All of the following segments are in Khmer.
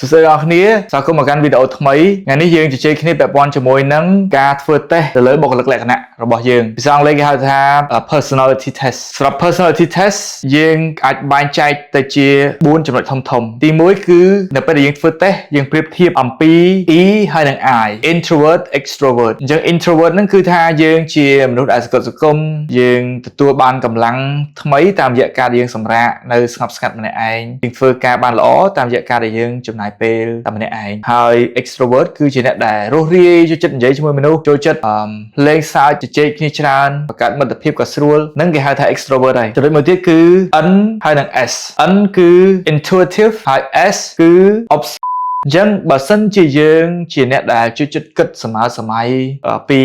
សួស្តីអ្នកគ្នាស្វាគមន៍មកកាន់វីដេអូថ្មីថ្ងៃនេះយើងជជែកគ្នាពាក់ព័ន្ធជាមួយនឹងការធ្វើតេស្តទៅលើបុគ្គលិកលក្ខណៈរបស់យើងភាសាអង់គ្លេសគេហៅថា personality test សម្រាប់ personality test យើងអាចបែងចែកទៅជា4ចំណុចធំៗទី1គឺនៅពេលដែលយើងធ្វើតេស្តយើងប្រៀបធៀបអំពី E ហើយនិង I introvert extrovert អញ្ចឹង introvert ហ្នឹងគឺថាយើងជាមនុស្សដែលសង្កត់សង្គមយើងទទួលបានកម្លាំងថ្មីតាមរយៈការដែលយើងសម្រាកនៅស្ងប់ស្ងាត់ម្នាក់ឯងយើងធ្វើការបានល្អតាមរយៈការដែលយើងចំណាយពេលតែម្នាក់ឯងហើយ extrovert គឺជាអ្នកដែលរស់រាយចូលចិត្តនិយាយជាមួយមនុស្សចូលចិត្តលេងសើចជជែកគ្នាច្រើនបង្កើតមិត្តភាពក៏ស្រួលនឹងគេហៅថា extrovert ហើយចំណុចមួយទៀតគឺ N ហើយនិង S N គឺ intuitive ហើយ S គឺ អញ្ចឹងបើសិនជាយើងជាអ្នកដែលជួយចិត្តគិតសម័យពី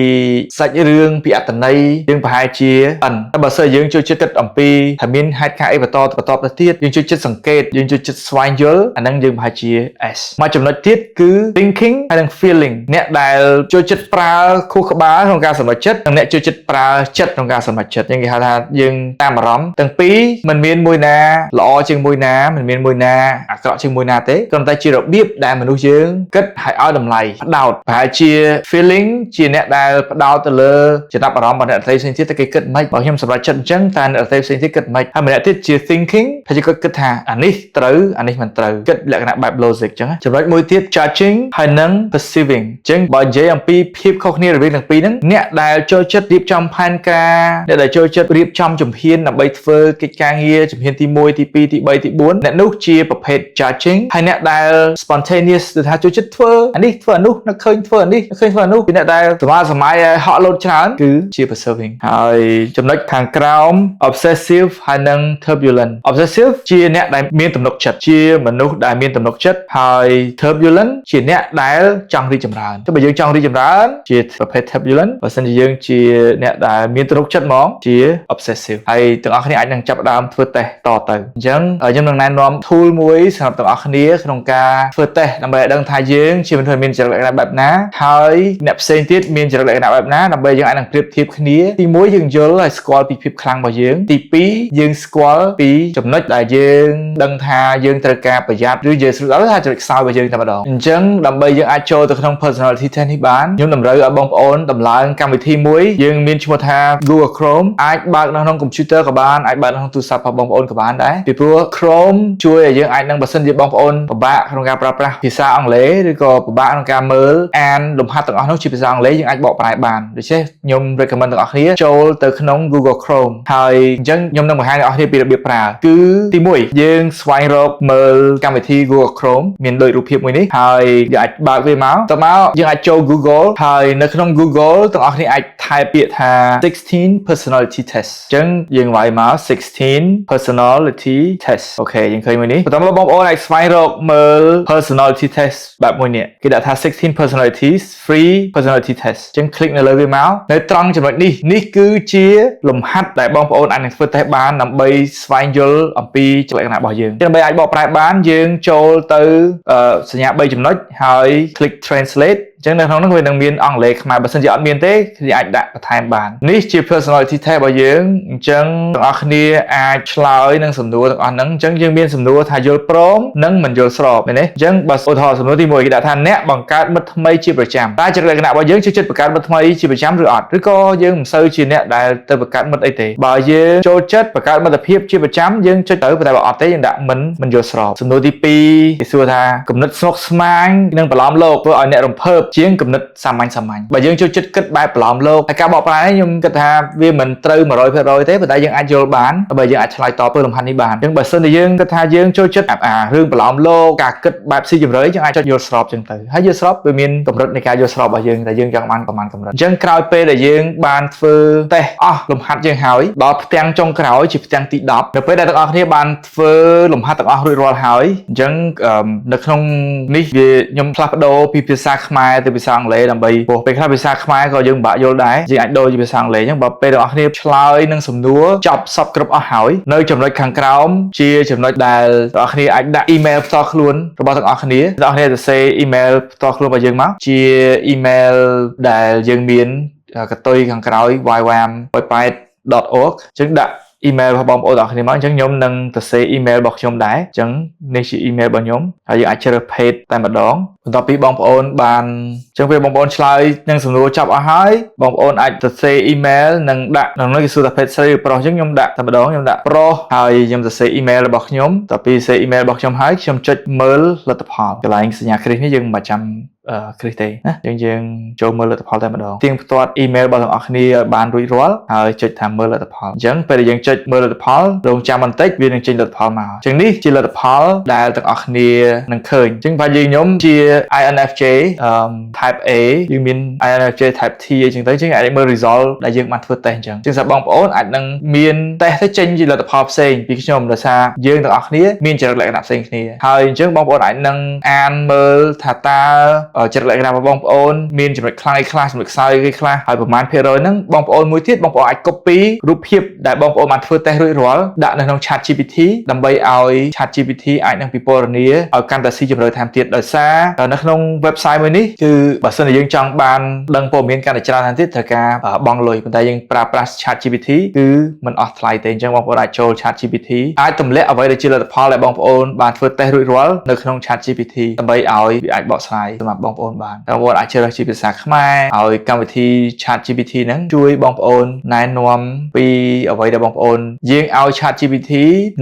សាច់រឿងពីអត្ថន័យយើងប្រហែលជា N តែបើសិនយើងជួយចិត្តគិតអំពីថាមានហេតុការអីបន្តទៅទៀតយើងជួយចិត្តសង្កេតយើងជួយចិត្តស្វែងយល់អាហ្នឹងយើងប្រហែលជា S មួយចំណុចទៀតគឺ thinking ហើយនិង feeling អ្នកដែលជួយចិត្តប្រើខួរក្បាលក្នុងការសម្រេចចិត្តនិងអ្នកជួយចិត្តប្រើចិត្តក្នុងការសម្រេចចិត្តយើងគេហៅថាយើងតាមអារម្មណ៍ទាំងពីរមិនមានមួយណាល្អជាងមួយណាមិនមានមួយណាអាក្រក់ជាងមួយណាទេគ្រាន់តែជារបៀបដែលមនុស្សយើងគិតឲ្យឲ្យតម្លៃផ្ដោតប្រហែលជា feeling ជាអ្នកដែលផ្ដោតទៅលើចំណាប់អារម្មណ៍របស់អ្នកដទៃផ្សេងទៀតតែគេគិតមិនបើខ្ញុំសម្រេចចិត្តអញ្ចឹងតែអ្នកដទៃផ្សេងទៀតគិតមិនហើយម្នាក់ទៀតជា thinking ហើយគេគិតថាអានេះត្រូវអានេះមិនត្រូវគិតលក្ខណៈបែប logic អញ្ចឹងចំណុចមួយទៀត judging ហើយនិង perceiving អញ្ចឹងបើនិយាយអំពីភាពខុសគ្នារវាងទាំងពីរហ្នឹងអ្នកដែលចូលចិត្តរៀបចំផែនការអ្នកដែលចូលចិត្តរៀបចំជំហានដើម្បីធ្វើកិច្ចការងារជំហានទី1ទី2ទី3ទី4អ្នកនោះជាប្រភេទ judging ហើយអ្នកដែល spontaneous គឺថាចូលចិត្តធ្វើអានេះធ្វើអានោះនឹកឃើញធ្វើអានេះនឹកឃើញធ្វើអានោះពីអ្នកដែលសម័យហក់លោតច្រើនគឺជា perceiving ហើយចំណុចខាងក្រោម obsessive ហើយនិង turbulent obsessive ជាអ្នកដែលមានទំនុកចិត្តជាមនុស្សដែលមានទំនុកចិត្តហើយ turbulent ជាអ្នកដែលចង់រីកចម្រើនតែបើយើងចង់រីកចម្រើនជាប្រភេទ turbulent បើសិនជាយើងជាអ្នកដែលមានទំនុកចិត្តហ្មងជា obsessive ហើយទាំងអស់គ្នាអាចនឹងចាប់ផ្ដើមធ្វើតេស្តតទៅអញ្ចឹងខ្ញុំនឹងណែនាំ tool មួយសម្រាប់ទាំងអស់គ្នាក្នុងការធ្វើតេស្តដើម្បីឲ្យដឹងថាយើងជាមនុស្សមានចរិតលក្ខណៈបែបណាហើយអ្នកផ្សេងទៀតមានចរិតលក្ខណៈបែបណាដើម្បីយើងអាចនឹងប្រៀបធៀបគ្នាទី1យើងយល់ហើយស្គាល់ពីភាពខ្លាំងរបស់យើងទី2យើងស្គាល់ពីចំណុចដែលយើងដឹងថាយើងត្រូវការប្រយ័ត្នឬយើងស្គាល់ថាចរិតខ្សោយរបស់យើងតែម្ដងអញ្ចឹងដើម្បីយើងអាចចូលទៅក្នុង personality test នេះបានខ្ញុំតម្រូវឲ្យបងប្អូនដំឡើងកម្មវិធីមួយយើងមានឈ្មោះថា Google Chrome អាចបើកនៅក្នុង computer ក៏បានអាចបើកនៅក្នុងទូរស័ព្ទរបស់បងប្អូនក៏បានដែរពីព្រោះ Chrome ជួយឲ្យយើងអាចនឹងបើសិនជាបងប្អូនពិបាកក្នុងការប្រើប្រាស់ភាសាអង់គ្លេសឬក៏ពិបាកក្នុងការមើលអានលំហាត់ទាំងអស់នោះជាភាសាអង់គ្លេសយើងអាចបកប្រែបានដូច្នេះខ្ញុំ recommend ទាំងអស់គ្នាចូលទៅក្នុង Google Chrome ហើយអញ្ចឹងខ្ញុំនឹងបង្ហាញអ្នកនរគ្នាពីរបៀបប្រើគឺទី1យើងស្វែងរកមើលកម្មវិធី Google Chrome មានដូចរូបភាពមួយនេះហើយយើងអាចបើកវាមកតមកយើងអាចចូល Google ហើយនៅក្នុង Google ទាំងអស់គ្នាអាចថែពាក្យថា16 personality test អញ្ចឹងយើងវាយមក16 personality test អូខេយើងឃើញមួយនេះបន្តមកបងប្អូនអាចស្វែងរកមើល personality test បែបមួយនេះគេដាក់ថា16 personalities free personality test អញ្ចឹង click នៅលើវាមកនៅត្រង់ចំណុចនេះគឺជាលំហាត់ដែលបងប្អូនអាចនឹងធ្វើតេស្តបានដើម្បីស្វែងយល់អំពីចរិតលក្ខណៈរបស់យើងដើម្បីអាចបកប្រែបានយើងចូលទៅសញ្ញា3ចំណុចហើយ click translateអញ្ចឹងនៅក្នុងនោះវានឹងមានអង់គ្លេសខ្មែរបើសិនជាអត់មានទេគឺអាចដាក់បន្ថែមបាននេះជា personality test របស់យើងអញ្ចឹងទាំងអស់គ្នាអាចឆ្លើយនឹងសំណួរទាំងអស់ហ្នឹងអញ្ចឹងយើងមានសំណួរថាយល់ព្រមនិងមិនយល់ស្របមែនទេអញ្ចឹងបើឧទាហរណ៍សំណួរទី1គេដាក់ថាអ្នកបង្កើតមិត្តថ្មីជាប្រចាំតើចរិតលក្ខណៈរបស់យើងចូលចិត្តបង្កើតមិត្តថ្មីជាប្រចាំឬអត់ឬក៏យើងមិនសូវជាអ្នកដែលទៅបង្កើតមិត្តអីទេបើយើងចូលចិត្តបង្កើតមិត្តភាពជាប្រចាំយើងចុចទៅតែបើអត់ទេយើងដាក់មិនយល់ស្របសំណួរទី2គេសួរថាគំនិតស្មុគស្មាញនិងបន្លំលោកធ្វើឲ្យអ្នករំភើបជាងគំនិតសាមញ្ញបើយើងចូលចិត្តគិតបែបបន្លំលោកហើយការបកប្រែនេះខ្ញុំគិតថាវាមិនត្រូវ 100% ទេប៉ុន្តែយើងអាចយល់បានបើយើងអាចឆ្លើយតបទៅលំហាត់នេះបានអញ្ចឹងបើសិនជាយើងគិតថាយើងចូលចិត្តរឿងបន្លំលោកការគិតបែបស៊ីជម្រៅយើងអាចចុចយល់ស្របអញ្ចឹងទៅហើយយល់ស្របវាមានកម្រិតនៃការយល់ស្របរបស់យើងតែយើងចង់បានប្រមាណកម្រិតអញ្ចឹងក្រោយពេលដែលយើងបានធ្វើតេស្តអស់លំហាត់យើងហើយដល់ផ្ទាំងចុងក្រោយជាផ្ទាំងទី10នៅពេលដែលទាំងអស់គ្នាបានធ្វើលំហាត់ទាំងអស់រួចរាល់ហើយអញ្ចឹងនៅក្នុងនេះខ្ញុំផ្លាស់ប្ដូរពីភាសាខ្មែរទៅភាសាអង់គ្លេសដើម្បីព្រោះពេលខ្លះភាសាខ្មែរក៏យើងពិបាកយល់ដែរយើងអាចដូរជាភាសាអង់គ្លេសអញ្ចឹងបើពេលទាំងអស់គ្នាឆ្លើយនឹងសំណួរចប់សពគ្រប់អស់ហើយនៅចំណុចខាងក្រោមជាចំណុចដែលទាំងអស់គ្នាអាចដាក់ email ផ្ទាល់ខ្លួនរបស់ទាំងអស់គ្នាទាំងអស់គ្នាសរសេរ email ផ្ទាល់ខ្លួនរបស់យើងមកជា email ដែលយើងមានកតុយខាងក្រោយ ywam.org អញ្ចឹងដាក់ email របស់បងប្អូនទាំងអស់គ្នាមកអញ្ចឹងខ្ញុំនឹងទៅសេ email របស់ខ្ញុំដែរអញ្ចឹងនេះជា email របស់ខ្ញុំហើយយើងអាចជ្រើស page តែម្ដងបន្ទាប់ពីបងប្អូនបានអញ្ចឹងពេលបងប្អូនឆ្លើយនឹងសំណួរចប់អស់ហើយបងប្អូនអាចទៅសេ email និងដាក់ក្នុងនោះគេសួរថា page ស្រីឬប្រុសអញ្ចឹងខ្ញុំដាក់តែម្ដងខ្ញុំដាក់ប្រុសហើយខ្ញុំទៅសេ email របស់ខ្ញុំតទៅពីសេ email របស់ខ្ញុំហើយខ្ញុំចុចមើលលទ្ធផលកន្លែងសញ្ញាគ្រីសនេះយើងមិនចាំគ្រីសទេណាយើងចូលមើលលទ្ធផលតែម្ដងទៀងផ្ទាត់ email របស់ទាំងអស់គ្នាឲ្យបានរួចរាល់ហើយចុចថាមើលលទ្ធផលអញ្ចឹងពេលដែលយើងចុចមើលលទ្ធផលរងចាំបន្តិចវានឹងចេញលទ្ធផលមកអញ្ចឹងនេះជាលទ្ធផលដែលទាំងអស់គ្នានឹងឃើញអញ្ចឹងបើយើងខ្ញុំជា INFJ type A យើងមាន INFJ type T អញ្ចឹងទៅយើងអាចមើល result ដែលយើងបានធ្វើតេស្តអញ្ចឹងសម្រាប់បងប្អូនអាចនឹងមានតេស្តទៅចេញជាលទ្ធផលផ្សេងពីខ្ញុំដោយសារយើងទាំងអស់គ្នាមានចរិតលក្ខណៈផ្សេងគ្នាហើយអញ្ចឹងបងប្អូនអាចនឹងអានមើលថាតើចរិតលក្ខណៈរបស់បងប្អូនមានចំណុចខ្លាំងខ្លះចំណុចខ្សោយខ្លះហើយប្រមាណភាគរយហ្នឹងបងប្អូនមួយទៀតបងប្អូនអាច copy រូបភាពដែលបងប្អូនបានធ្វើតេស្តរួចរាល់ដាក់នៅក្នុង ChatGPT ដើម្បីឲ្យ ChatGPT អាចនឹងពិពណ៌នាឲ្យកាន់តែស៊ីជម្រៅថែមទៀតដោយសារនៅក្នុង website មួយនេះគឺបើសិនជាយើងចង់បានដឹងព័ត៌មានកាន់តែច្រើនថែមទៀតត្រូវការបង់លុយប៉ុន្តែយើងប្រើប្រាស់ ChatGPT គឺមិនអស់ថ្លៃទេអញ្ចឹងបងប្អូនអាចចូល ChatGPT អាចទម្លាក់អ្វីដែលជាលទ្ធផលដែលបងប្អូនបានធ្វើតេស្តរួចរាល់នៅក្នុង ChatGPT ដើម្បីឲ្យវាអាចបកស្រាយសម្រាប់បងប្អូនបានបងប្អូនអាចជ្រើសជាភាសាខ្មែរឲ្យកម្មវិធី ChatGPT ហ្នឹងជួយបងប្អូនណែនាំពីអ្វីដែលបងប្អូនយើងឲ្យ ChatGPT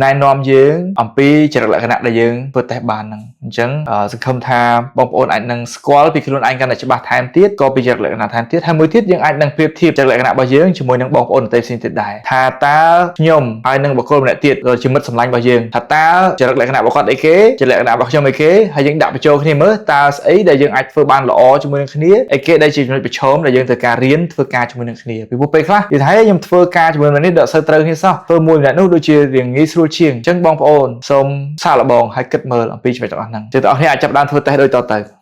ណែនាំយើងអំពីចរិតលក្ខណៈដែលយើងធ្វើតេស្តបានហ្នឹងអញ្ចឹងសង្ឃឹមថាបងប្អូនអាចនឹងស្គាល់ពីខ្លួនឯងកាន់តែច្បាស់ថែមទៀតក៏ពីចរិតលក្ខណៈថែមទៀតហើយមួយទៀតយើងអាចនឹងប្រៀបធៀបចរិតលក្ខណៈរបស់យើងជាមួយនឹងបងប្អូនដទៃផ្សេងទៀតដែរថាតើខ្ញុំហើយនឹងបុគ្គលម្នាក់ទៀតជាមិត្តសម្លាញ់របស់យើងថាតើចរិតលក្ខណៈរបស់គាត់អីគេចរិតលក្ខណៈរបស់ខ្ញុំអីគេហើយយើងដាក់បញ្ចូលគ្នាមើលតើស្អីដែលយើងអាចធ្វើបានល្អជាមួយនឹងគ្នាអីគេដែលជាចំណុចប្រឈមដែលយើងត្រូវការរៀនធ្វើការជាមួយនឹងគ្នាពីព្រោះពេលខ្លះនិយាយថាខ្ញុំធ្វើការជាមួយនឹងនេះដល់សូវត្រូវគ្នាសោះធ្វើមួយម្នាក់នោះដូចជារៀងងាយស្រួលជាងអញ្ចឹងបងប្អូនសូមសាកល្បងហើយគិតមើលអំពីចំណុចទាំងអស់ហ្នឹងចឹងបងប្អូនអាចចាប់ដើមធ្វើតេស្តដូចតទៅ